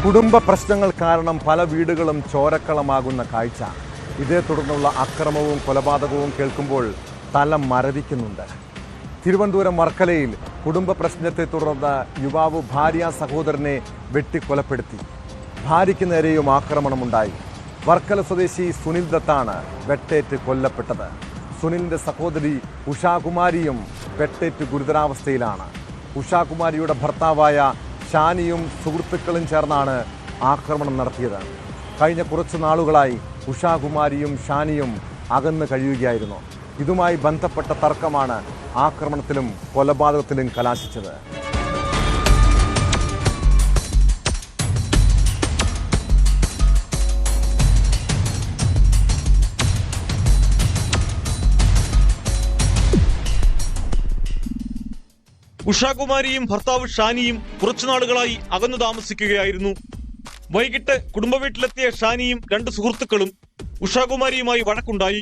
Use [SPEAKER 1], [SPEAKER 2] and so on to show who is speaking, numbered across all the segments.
[SPEAKER 1] കുടുംബ പ്രശ്നങ്ങൾ കാരണം പല വീടുകളും ചോരക്കളമാകുന്ന കാഴ്ച. ഇതേ തുടർന്നുള്ള അക്രമവും കൊലപാതകവും കേൾക്കുമ്പോൾ തല മരവിക്കുന്നുണ്ട്. തിരുവനന്തപുരം വർക്കലയിൽ കുടുംബ പ്രശ്നത്തെ തുടർന്ന് യുവാവ് ഭാര്യ സഹോദരനെ വെട്ടിക്കൊലപ്പെടുത്തി. ഭാര്യയ്ക്ക് നേരെയും ആക്രമണമുണ്ടായി. വർക്കല സ്വദേശി സുനിൽ ദത്താണ് വെട്ടേറ്റ് കൊല്ലപ്പെട്ടത്. സുനിലിൻ്റെ സഹോദരി ഉഷാകുമാരിയും വെട്ടേറ്റ് ഗുരുതരാവസ്ഥയിലാണ്. ഉഷാകുമാരിയുടെ ഭർത്താവായ ഷാനിയും സുഹൃത്തുക്കളും ചേർന്നാണ് ആക്രമണം നടത്തിയത്. കഴിഞ്ഞ കുറച്ചു നാളുകളായി ഉഷാകുമാരിയും ഷാനിയും അകന്നു കഴിയുകയായിരുന്നു. ഇതുമായി ബന്ധപ്പെട്ട തർക്കമാണ് ആക്രമണത്തിലും കൊലപാതകത്തിലും കലാശിച്ചത്.
[SPEAKER 2] ഉഷാകുമാരിയും ഭർത്താവ് ഷാനിയും കുറച്ചുനാളുകളായി അകന്നു താമസിക്കുകയായിരുന്നു. വൈകിട്ട് കുടുംബ വീട്ടിലെത്തിയ ഷാനിയും രണ്ട് സുഹൃത്തുക്കളും ഉഷാകുമാരിയുമായി വഴക്കുണ്ടായി.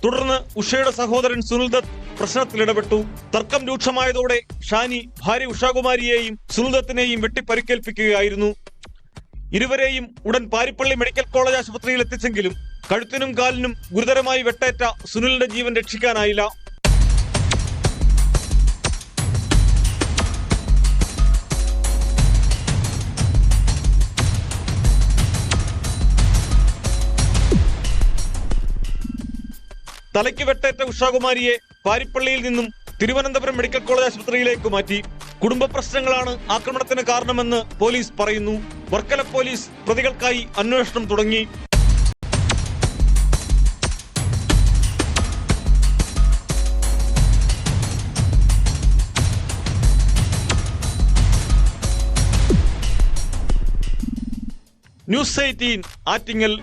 [SPEAKER 2] തുടർന്ന് ഉഷയുടെ സഹോദരൻ സുനിൽ ദത്ത് പ്രശ്നത്തിലിടപെട്ടു. തർക്കം രൂക്ഷമായതോടെ ഷാനി ഭാര്യ ഉഷാകുമാരിയെയും സുനിൽ ദത്തിനെയും വെട്ടിപ്പരിക്കേൽപ്പിക്കുകയായിരുന്നു. ഇരുവരെയും ഉടൻ പാരിപ്പള്ളി മെഡിക്കൽ കോളേജ് ആശുപത്രിയിൽ എത്തിച്ചെങ്കിലും കഴുത്തിനും കാലിനും ഗുരുതരമായി വെട്ടേറ്റ സുനിലിന്റെ ജീവൻ രക്ഷിക്കാനായില്ല. തലയ്ക്ക് വെട്ടേറ്റ ഉഷാകുമാരിയെ പാരിപ്പള്ളിയിൽ നിന്നും തിരുവനന്തപുരം മെഡിക്കൽ കോളേജ് ആശുപത്രിയിലേക്ക് മാറ്റി. കുടുംബ പ്രശ്നങ്ങളാണ് ആക്രമണത്തിന് കാരണമെന്ന് പോലീസ് പറയുന്നു. വർക്കല പോലീസ് പ്രതികൾക്കായി അന്വേഷണം തുടങ്ങി. ന്യൂസ് 18 ആറ്റിങ്ങൽ.